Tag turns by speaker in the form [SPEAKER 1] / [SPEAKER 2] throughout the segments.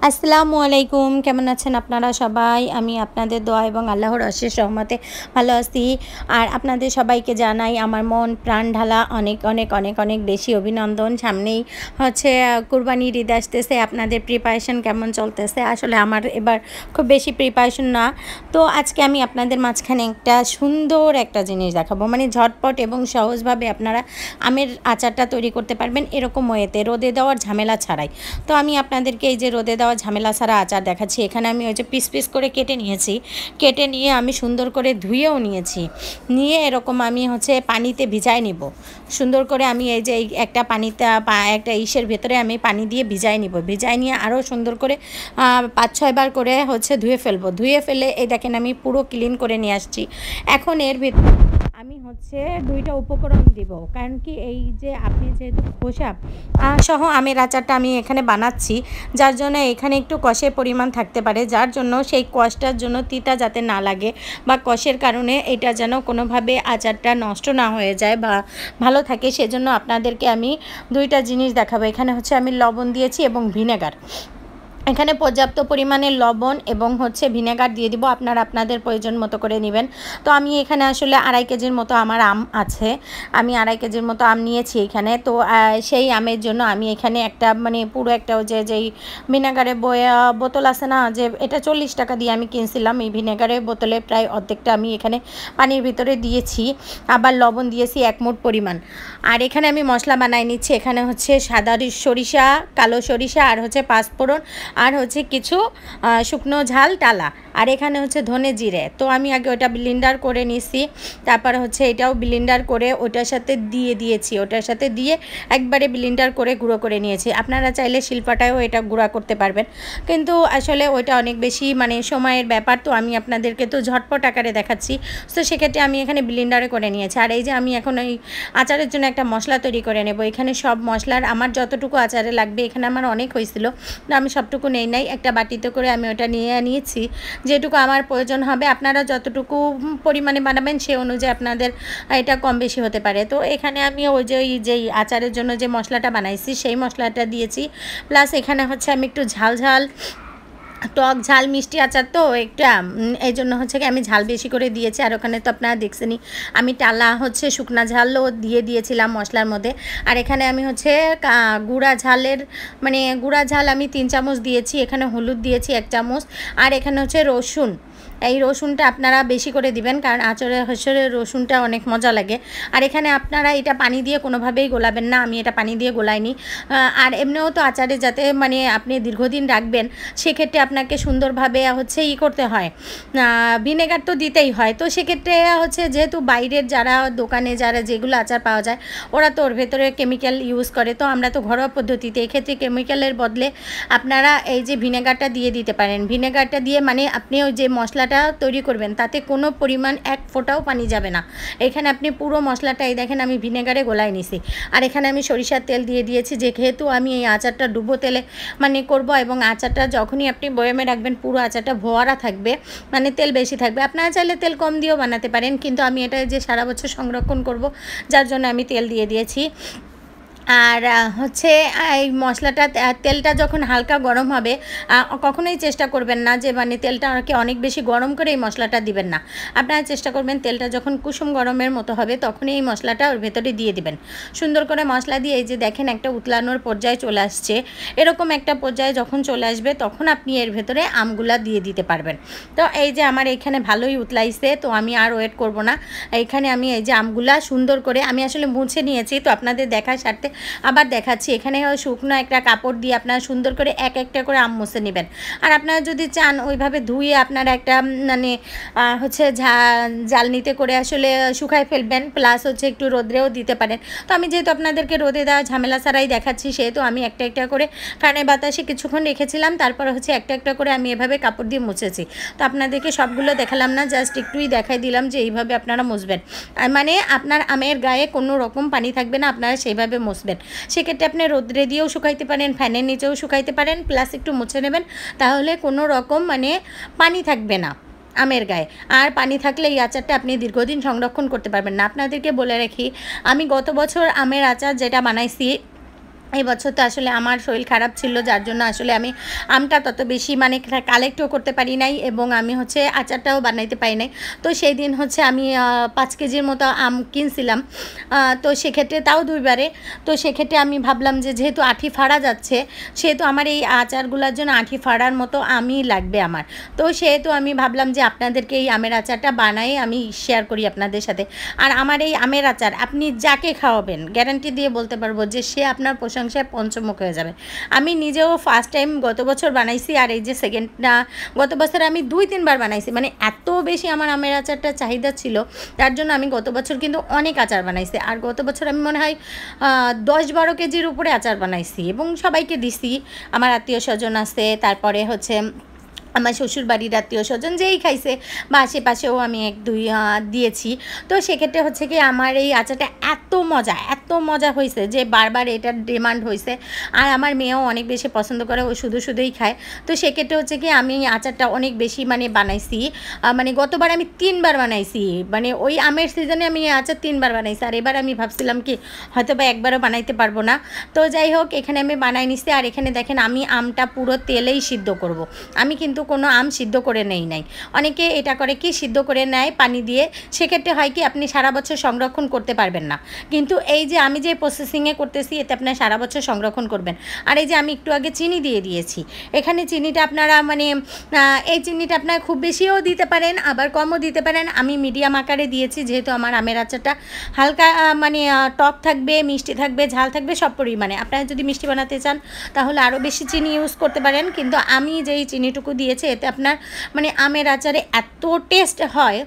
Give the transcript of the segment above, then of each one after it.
[SPEAKER 1] আসসালামু আলাইকুম, কেমন আছেন আপনারা সবাই? আমি আপনাদের দোয়া এবং আল্লাহর অশেষ রহমতে ভালো আছি। আর আপনাদের সবাইকে জানাই আমার মন প্রাণ ঢালা অনেক অনেক অনেক অনেক বেশি অভিনন্দন। সামনেই হচ্ছে কুরবানির ঈদ আসতেছে। আপনাদের প্রিপারেশন কেমন চলতেছে? আসলে আমার এবার খুব বেশি প্রিপারেশন না। তো আজকে আমি আপনাদের মাঝখানে একটা সুন্দর একটা জিনিস দেখাবো, মানে ঝটপট এবং সহজভাবে আপনারা আমের আচারটা তৈরি করতে পারবেন এরকম ওয়েতে, রোদে দেওয়ার ঝামেলা ছাড়াই। তো আমি আপনাদেরকে এই যে রোদে দেওয়া ঝামেলা ছাড়া আচার দেখাচ্ছি। এখানে আমি ওই যে পিস পিস করে কেটে নিয়েছি, কেটে নিয়ে আমি সুন্দর করে ধুয়েও নিয়েছি, নিয়ে এরকম আমি হচ্ছে পানিতে ভিজাই নিব সুন্দর করে। আমি এই যে একটা পানিতে একটা ইসের ভেতরে আমি পানি দিয়ে ভিজাই নিব, ভিজাই নিয়ে আরও সুন্দর করে 5-6 বার করে হচ্ছে ধুয়ে ফেলবো। ধুয়ে ফেলে এই দেখেন আমি পুরো ক্লিন করে নিয়ে আসছি। এখন এর ভিতরে আমি হচ্ছে 2টা উপকরণ দিব, কারণ কি এই যে আপনি যেহেতু খোসা সহ আমের আচারটা আমি এখানে বানাচ্ছি, যার জন্য এখানে একটু কষের পরিমাণ থাকতে পারে, যার জন্য সেই কষটার জন্য তিতা যাতে না লাগে বা কষের কারণে এটা যেন কোনোভাবে আচারটা নষ্ট না হয়ে যায় বা ভালো থাকে, সেজন্য আপনাদেরকে আমি 2টা জিনিস দেখাবো। এখানে হচ্ছে আমি লবণ দিয়েছি এবং ভিনেগার। এখানে পর্যাপ্ত পরিমাণে লবণ এবং হচ্ছে ভিনেগার দিয়ে দিব, আপনারা আপনাদের প্রয়োজন মতো করে নেবেন। তো আমি এখানে আসলে 2.5 কেজির মতো আমার আম আছে, আমি 2.5 কেজির মতো আম নিয়েছি এখানে। তো সেই আমের জন্য আমি এখানে একটা মানে পুরো একটা যেই ভিনেগারের বোতল আছে না, যে এটা 40 টাকা দিয়ে আমি কিনছিলাম, এই ভিনেগারের বোতলে প্রায় অর্ধেকটা আমি এখানে পানির ভিতরে দিয়েছি। আবার লবণ দিয়েছি 1 মুঠ পরিমাণ। আর এখানে আমি মশলা বানাই নিচ্ছি। এখানে হচ্ছে সাদা সরিষা, কালো সরিষা, আর হচ্ছে পাঁচফোড়ন, আর হচ্ছে কিছু শুকনো ঝাল টালা, আর এখানে হচ্ছে ধনে জিরে। তো আমি আগে ওটা ব্লেন্ডার করে নিছি, তারপর হচ্ছে এটাও ব্লেন্ডার করে ওটার সাথে দিয়েছি, ওটার সাথে দিয়ে একবারে ব্লেন্ডার করে গুঁড়ো করে নিয়েছি। আপনারা চাইলে শিলপাটায়ও এটা গুঁড়া করতে পারবেন, কিন্তু আসলে ওইটা অনেক বেশি মানে সময়ের ব্যাপার, তো আমি আপনাদেরকে তো ঝটপট আকারে দেখাচ্ছি। তো সেক্ষেত্রে আমি এখানে ব্লেন্ডারে করে নিয়েছি। আর এই যে আমি এখন ওই আচারের জন্য একটা মশলা তৈরি করে নেব। এখানে সব মশলার আমার যতটুকু আচারে লাগবে, এখানে আমার অনেক হয়েছিল, আমি সবটুকু নেই নাই, একটা বাটিতে করে আমি ওটা নিয়েছি যেটুকু আমার প্রয়োজন হবে। আপনারা যতটুকু পরিমাণে বানাবেন সে অনুযায়ী আপনাদের এটা কম বেশি হতে পারে। তো এখানে আমি ওই যেই আচারের জন্য যে মশলাটা বানাইছি সেই মশলাটা দিয়েছি, প্লাস এখানে হচ্ছে আমি একটু ঝাল টক ঝাল মিষ্টি আচার তো একটা, এই জন্য হচ্ছে কি আমি ঝাল বেশি করে দিয়েছি। আর ওখানে তো আপনারা দেখছেনই আমি টালা হচ্ছে শুকনা ঝালও দিয়েছিলাম মশলার মধ্যে। আর এখানে আমি হচ্ছে গুঁড়া ঝালের মানে গুঁড়া ঝাল আমি 3 চামচ দিয়েছি, এখানে হলুদ দিয়েছি 1 চামচ, আর এখানে হচ্ছে রসুন। এই রসুনটা আপনারা বেশি করে দিবেন, কারণ আচারের রসুনটা অনেক মজা লাগে। আর এখানে আপনারা এটা পানি দিয়ে কোনোভাবেই গোলাবেন না, আমি এটা পানি দিয়ে গোলাইনি। আর এমনিও তো আচারে যাতে মানে আপনি দীর্ঘদিন রাখবেন, সেক্ষেত্রে আপনাকে সুন্দরভাবে হচ্ছে করতে হয়, ভিনেগার তো দিতেই হয়। তো সেক্ষেত্রে হচ্ছে যেহেতু বাইরের যারা দোকানে যেগুলো আচার পাওয়া যায়, ওরা তো ওর ভেতরে কেমিক্যাল ইউজ করে, তো আমরা তো ঘরোয়া পদ্ধতিতে এক্ষেত্রে কেমিক্যালের বদলে আপনারা এই যে ভিনেগারটা দিয়ে দিতে পারেন। ভিনেগারটা দিয়ে মানে আপনি ওই যে মশলাটা তৈরি করবেন তাতে কোনো পরিমাণ 1 ফোঁটাও পানি যাবে না। এখানে আপনি পুরো মশলাটা এই দেখেন আমি ভিনেগারে গোলাই নিছি। আর এখানে আমি সরিষার তেল দিয়ে দিয়েছি, যেহেতু আমি এই আচারটা ডুবো তেলে মানে করব, এবং আচারটা যখনই আপনি বয়ামে রাখবেন পুরো আচারটা ভোয়ারা থাকবে, মানে তেল বেশি থাকবে। আপনারা চাইলে তেল কম দিয়েও বানাতে পারেন, কিন্তু আমি এটা যে সারা বছর সংরক্ষণ করব, যার জন্য আমি তেল দিয়ে দিয়েছি। আর হচ্ছে এই মশলাটা তেলটা যখন হালকা গরম হবে, কখনোই চেষ্টা করবেন না যে মানে তেলটাকে অনেক বেশি গরম করে এই মশলাটা দিবেন না। আপনারা চেষ্টা করবেন তেলটা যখন কুসুম গরমের মতো হবে তখনই এই মশলাটা ওর ভেতরে দিয়ে দিবেন। সুন্দর করে মশলা দিয়ে এই যে দেখেন একটা উতলানোর পর্যায়ে চলে আসছে, এরকম একটা পর্যায়ে যখন চলে আসবে তখন আপনি এর ভেতরে আমগুলা দিয়ে দিতে পারবেন। তো এই যে আমার এখানে ভালোই উতলাইছে, তো আমি আর ওয়েট করব না। এইখানে আমি এই যে আমগুলা সুন্দর করে আমি আসলে মুছে নিয়েছি, তো আপনাদের দেখার স্বার্থে আবার দেখাচ্ছি। এখানে শুকনো একটা কাপড় দিয়ে আপনারা সুন্দর করে একটা করে আম মুছে নেবেন। আর আপনারা যদি চান ওইভাবে ধুয়ে আপনারা একটা মানে হচ্ছে জ্বালনিতে করে আসলে শুকায় ফেলবেন, প্লাস হচ্ছে একটু রোদ্রেও দিতে পারেন। তো আমি যেহেতু আপনাদেরকে রোদে দেওয়া ঝামেলা ছাড়াই দেখাচ্ছি, সেহেতু আমি একটা করে কানের বাতাসে কিছুক্ষণ রেখেছিলাম, তারপর হচ্ছে একটা করে আমি এভাবে কাপড় দিয়ে মুছেছি। তো আপনাদেরকে সবগুলো দেখালাম না, জাস্ট একটুই দেখাই দিলাম যে এইভাবে আপনারা মুছবেন। মানে আপনার আমের গায়ে কোনো রকম পানি থাকবে না, আপনারা সেইভাবে মুছবেন। সেক্ষেত্রে আপনি রোদ্রে দিয়েও শুকাইতে পারেন, ফ্যানের নিচেও শুকাইতে পারেন, প্লাস একটু মুছে নেবেন, তাহলে কোনো রকম মানে পানি থাকবে না আমের গায়ে। আর পানি থাকলে এই আচারটা আপনি দীর্ঘদিন সংরক্ষণ করতে পারবেন না। আপনাদেরকে বলে রাখি, আমি গত বছর আমের আচার যেটা বানাইছি এই বছর তো আসলে আমার শরীর খারাপ ছিল, যার জন্য আসলে আমি আমটা তত বেশি মানে কালেক্টও করতে পারি নাই এবং আমি হচ্ছে আচারটাও বানাইতে পারি নাই। তো সেই দিন হচ্ছে আমি 5 কেজির মতো আম কিনছিলাম। তো সেক্ষেত্রে তাও 2 বারে। তো সেক্ষেত্রে আমি ভাবলাম যে যেহেতু আঁঠি ফাড়া যাচ্ছে, সেহেতু আমার এই আচারগুলোর জন্য আঁঠি ফাড়ার মতো আমই লাগবে আমার। তো সেহেতু আমি ভাবলাম যে আপনাদেরকে এই আমের আচারটা বানাই আমি শেয়ার করি আপনাদের সাথে। আর আমার এই আমের আচার আপনি যাকে খাওয়াবেন গ্যারান্টি দিয়ে বলতে পারবো যে সে আপনার প্রশংসায় পঞ্চমুখ হয়ে যাবে। আমি নিজেও ফার্স্ট টাইম গত বছর বানাইছি, আর এই যে সেকেন্ডটা গত বছর আমি 2-3 বার বানাইছি। মানে এত বেশি আমার আমের আচারটা চাহিদা ছিল, তার জন্য আমি গত বছর কিন্তু অনেক আচার বানাইছি। আর গত বছর আমি মনে হয় 10-12 কেজির উপরে আচার বানাইছি এবং সবাইকে দিছি। আমার আত্মীয় স্বজন আছে, তারপরে হচ্ছে আমার শ্বশুর বাড়ির আত্মীয় স্বজন যেই খাইছে বা আশেপাশেও আমি 1-2 দিয়েছি। তো সেক্ষেত্রে হচ্ছে কি আমার এই আচারটা এত মজা হয়েছে যে বারবার এটার ডিমান্ড হয়েছে। আর আমার মেয়েও অনেক বেশি পছন্দ করে, ও শুধুই খায়। তো সেক্ষেত্রে হচ্ছে কি আমি আচারটা অনেক বেশি মানে বানাইছি। মানে গতবার আমি 3 বার বানাইছি, মানে ওই আমের সিজনে আমি আচার 3 বার বানাইছি। আর এবার আমি ভাবছিলাম কি হয়তো বা একবারও বানাইতে পারবো না। তো যাই হোক, এখানে আমি বানাই নিছি। আর এখানে দেখেন আমি আমটা পুরো তেলেই সিদ্ধ করব। আমি কিন্তু কোনো আম সিদ্ধ করে নেই নাই। অনেকে এটা করে কি সিদ্ধ করে নেয় পানি দিয়ে, সেক্ষেত্রে হয় কি আপনি সারা বছর সংরক্ষণ করতে পারবেন না। কিন্তু এই যে আমি যে প্রসেসিংয়ে করতেছি এতে আপনার সারা বছর সংরক্ষণ করবেন। আর এই যে আমি একটু আগে চিনি দিয়ে দিয়েছি, এখানে চিনিটা আপনারা মানে এই চিনিটা আপনারা খুব বেশিও দিতে পারেন আবার কমও দিতে পারেন। আমি মিডিয়াম আকারে দিয়েছি, যেহেতু আমার আমের আচারটা হালকা মানে টক থাকবে, মিষ্টি থাকবে, ঝাল থাকবে সব পরিমাণে। আপনারা যদি মিষ্টি বানাতে চান তাহলে আরও বেশি চিনি ইউজ করতে পারেন, কিন্তু আমি যেই চিনিটুকু দিয়েছি এতে আপনার মানে আমের আচারে এত টেস্ট হয়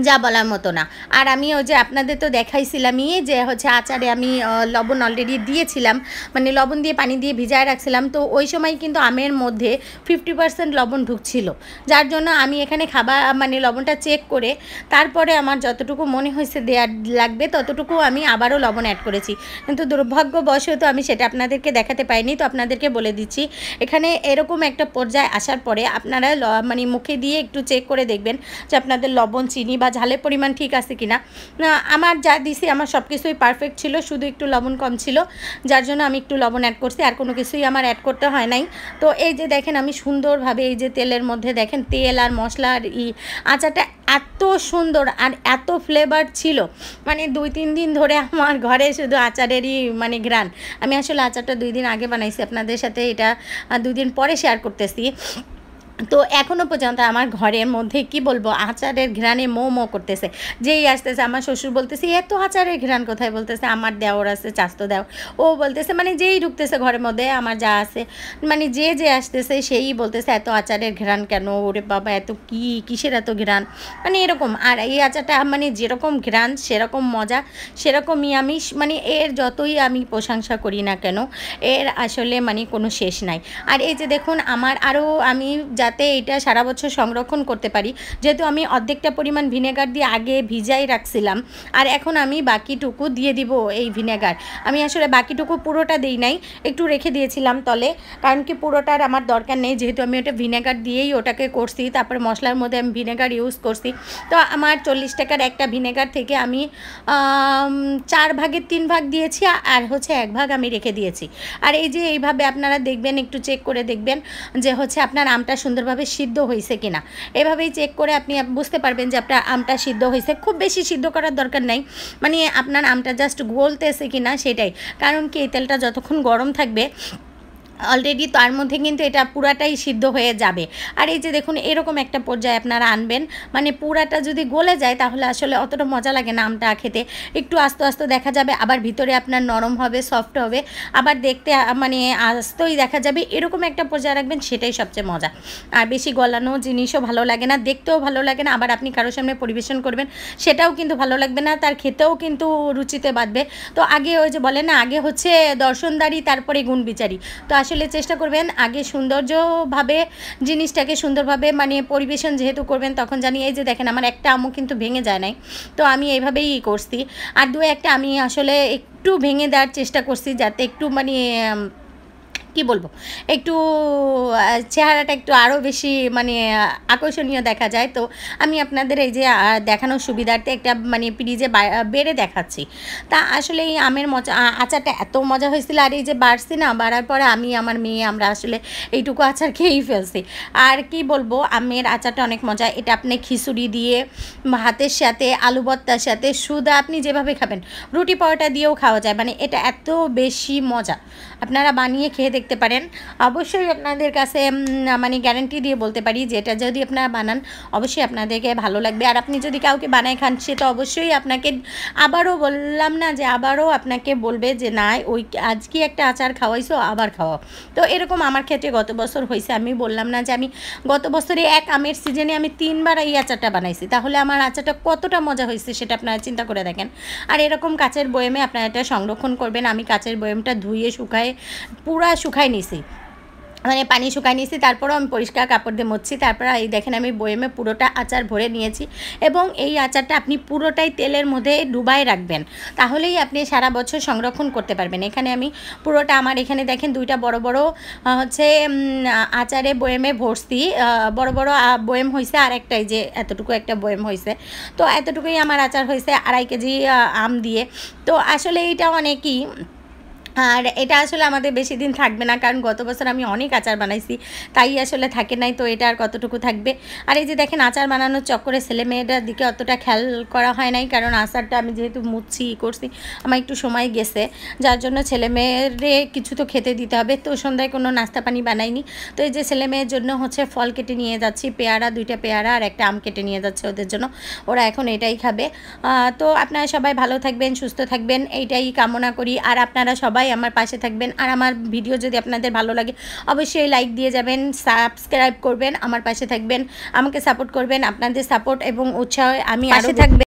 [SPEAKER 1] যা বলার মতো না। আর আমি ওই যে আপনাদের তো দেখাইছিলামই যে হচ্ছে আচারে আমি লবণ অলরেডি দিয়েছিলাম, মানে লবণ দিয়ে পানি দিয়ে ভিজায় রাখছিলাম। তো ওই সময় কিন্তু আমের মধ্যে 50% লবণ ঢুকছিল, যার জন্য আমি এখানে খাবার মানে লবণটা চেক করে তারপরে আমার যতটুকু মনে হয়েছে দেওয়ার লাগবে ততটুকু আমি আবারও লবণ অ্যাড করেছি। কিন্তু দুর্ভাগ্যবশত আমি সেটা আপনাদেরকে দেখাতে পাইনি। তো আপনাদেরকে বলে দিচ্ছি, এখানে এরকম একটা পর্যায়ে আসার পরে আপনারা মানে মুখে দিয়ে একটু চেক করে দেখবেন যে আপনাদের লবণ, চিনি বা ঝালের পরিমাণ ঠিক আছে কিনা। আমার যা দিছি আমার সব কিছুই পারফেক্ট ছিল, শুধু একটু লবণ কম ছিল, যার জন্য আমি একটু লবণ অ্যাড করছি। আর কোনো কিছুই আমার অ্যাড করতে হয় নাই। তো এই যে দেখেন আমি সুন্দরভাবে এই যে তেলের মধ্যে দেখেন তেল আর মশলা আর আচারটা এত সুন্দর আর এত ফ্লেভার ছিল, মানে 2-3 দিন ধরে আমার ঘরে শুধু আচারেরই মানে ঘ্রাণ। আমি আসলে আচারটা 2 দিন আগে বানাইছি, আপনাদের সাথে এটা 2 দিন পরে শেয়ার করতেছি। তো এখনও পর্যন্ত আমার ঘরের মধ্যে কি বলবো আচারের ঘ্রাণে মো করতেছে। যেই আসতেছে আমার শ্বশুর বলতেছে এত আচারের ঘ্রাণ কোথায়, বলতেছে আমার দেওর আছে চাস্তো দেও, ও বলতেছে মানে যেই ঢুকতেছে ঘরের মধ্যে আমার যা আছে মানে যে আসতেছে সেই বলতেছে এত আচারের ঘ্রাণ কেন, ওরে বাবা এত কিসের এত ঘ্রাণ, মানে এরকম। আর এই আচারটা মানে যেরকম ঘ্রাণ সেরকম মজা সেরকমই আমি মানে এর যতই আমি প্রশংসা করি না কেন এর আসলে মানে কোনো শেষ নাই। আর এই যে দেখুন আমার আরও আমি যাতে এটা সারা বছর সংরক্ষণ করতে পারি, যেহেতু আমি অর্ধেকটা পরিমাণ ভিনেগার দিয়ে আগে ভিজাই রাখছিলাম, আর এখন আমি বাকিটুকু দিয়ে দিব এই ভিনেগার। আমি আসলে বাকিটুকু পুরোটা দিই নাই, একটু রেখে দিয়েছিলাম তলে, কারণ কি পুরোটার আমার দরকার নেই, যেহেতু আমি ওটা ভিনেগার দিয়েই ওটাকে করছি। তারপরে মশলার মধ্যে আমি ভিনেগার ইউজ করছি। তো আমার 40 টাকার একটা ভিনেগার থেকে আমি 4 ভাগের 3 ভাগ দিয়েছি, আর হচ্ছে 1 ভাগ আমি রেখে দিয়েছি। আর এই যে এইভাবে আপনারা দেখবেন, একটু চেক করে দেখবেন যে হচ্ছে আপনার আমটা সুন্দরভাবে সিদ্ধ হয়েছে কিনা। এভাবেই চেক করে আপনি বুঝতে পারবেন যে আপনার আমটা সিদ্ধ হয়েছে। খুব বেশি সিদ্ধ করার দরকার নাই, মানে আপনার আমটা জাস্ট গলতেছে কিনা সেটাই। কারণ কি এই তেলটা যতক্ষণ গরম থাকবে অলরেডি তার মধ্যে কিন্তু এটা পুরাটাই সিদ্ধ হয়ে যাবে। আর এই যে দেখুন এরকম একটা পর্যায়ে আপনারা আনবেন, মানে পুরাটা যদি গলে যায় তাহলে আসলে অতটা মজা লাগে না আমটা খেতে। একটু আস্তে দেখা যাবে, আবার ভিতরে আপনার নরম হবে, সফট হবে, আবার দেখতে মানে আস্তই দেখা যাবে। এরকম একটা পর্যায়ে রাখবেন, সেটাই সবচেয়ে মজা। আর বেশি গলানো জিনিসও ভালো লাগে না, দেখতেও ভালো লাগে না, আবার আপনি কারোর সামনে পরিবেশন করবেন সেটাও কিন্তু ভালো লাগবে না, তার খেতেও কিন্তু রুচিতে বাঁধবে। তো আগে ওই যে বলে না, আগে হচ্ছে দর্শনদারি তারপরে গুণ বিচারি। তো আসলে চেষ্টা করবেন আগে সৌন্দর্যভাবে জিনিসটাকে সুন্দরভাবে মানে পরিবেশন যেহেতু করবেন, তখন জানি। এই যে দেখেন আমার একটা আমও কিন্তু ভেঙে যায় নাই, তো আমি এইভাবেই করছি। আর 2-1টা আমি আসলে একটু ভেঙে দেওয়ার চেষ্টা করছি, যাতে একটু মানে কি বলবো, একটু চেহারাটা একটু আরও বেশি মানে আকর্ষণীয় দেখা যায়। তো আমি আপনাদের এই যে দেখানোর সুবিধার্থে একটা মানে ফ্রিজে বেড়ে দেখাচ্ছি। তা আসলে এই আমের আচারটা এত মজা হয়েছিল, আর এই যে বাড়ছি না, বাড়ার পরে আমি আমার মেয়ে আমরা আসলে এইটুকু আচার খেয়েই ফেলছি। আর কি বলবো, আমের আচারটা অনেক মজা। এটা আপনি খিচুড়ি দিয়ে, ভাতের সাথে, আলু ভর্তার সাথে, সুদা আপনি যেভাবে খাবেন, রুটি পরোটা দিয়েও খাওয়া যায়। মানে এটা এত বেশি মজা, আপনারা বানিয়ে খেয়ে দেখতে পারেন। অবশ্যই আপনাদের কাছে মানে গ্যারান্টি দিয়ে বলতে পারি যে এটা যদি আপনারা বানান অবশ্যই আপনাদেরকে ভালো লাগবে। আর আপনি যদি কাউকে বানায় খান, সে তো অবশ্যই আপনাকে আবারও বললাম না যে আবারও আপনাকে বলবে যে না ওই আজকে একটা আচার খাওয়াইছো আবার খাওয়াও। তো এরকম আমার ক্ষেত্রে গত বছর হয়েছে। আমি বললাম না যে আমি গত বছরে এক আমের সিজনে আমি 3বার এই আচারটা বানাইছি, তাহলে আমার আচারটা কতটা মজা হয়েছে সেটা আপনারা চিন্তা করে দেখেন। আর এরকম কাচের বয়েমে আপনারা এটা সংরক্ষণ করবেন। আমি কাচের বয়েমটা ধুয়ে শুকায় পুরা শুকায় নিছি, মানে পানি শুকাই নিয়েছি, তারপরেও আমি পরিষ্কার কাপড় দিয়ে মুছছি। তারপর এই দেখেন আমি বয়েমে পুরোটা আচার ভরে নিয়েছি, এবং এই আচারটা আপনি পুরোটাই তেলের মধ্যে ডুবাই রাখবেন, তাহলেই আপনি সারা বছর সংরক্ষণ করতে পারবেন। এখানে আমি পুরোটা আমার এখানে দেখেন 2টা বড় বড় হচ্ছে আচারে বয়েমে ভরছি, বড় বড় বয়েম হয়েছে, আর একটাই যে এতটুকু একটা বয়েম হয়েছে। তো এতটুকুই আমার আচার হয়েছে 2.5 কেজি আম দিয়ে। তো আসলে এইটা অনেকই, আর এটা আসলে আমাদের বেশি দিন থাকবে না, কারণ গত বছর আমি অনেক আচার বানাইছি, তাই আসলে থাকে নাই। তো এটা আর কতটুকু থাকবে। আর এই যে দেখেন আচার বানানোর চক্করে ছেলেমেয়েটার দিকে অতটা খেয়াল করা হয় নাই, কারণ আচারটা আমি যেহেতু মুছছি করছি, আমার একটু সময় গেছে, যার জন্য ছেলেমেয়েরে কিছু তো খেতে দিতে হবে। তো সন্ধ্যায় কোনো নাস্তা পানি বানাইনি। তো এই যে ছেলেমেয়ের জন্য হচ্ছে ফল কেটে নিয়ে যাচ্ছি, পেয়ারা, 2টা পেয়ারা আর একটা আম কেটে নিয়ে যাচ্ছে ওদের জন্য, ওরা এখন এটাই খাবে। তো আপনারা সবাই ভালো থাকবেন, সুস্থ থাকবেন, এইটাই কামনা করি। আর আপনারা সবাই আমার পাশে থাকবেন। আর আমার ভিডিও যদি আপনাদের ভালো লাগে অবশ্যই লাইক দিয়ে যাবেন, সাবস্ক্রাইব করবেন, আমার পাশে থাকবেন, আমাকে সাপোর্ট করবেন। আপনাদের সাপোর্ট এবং উৎসাহে আমি আরও থাকবেন।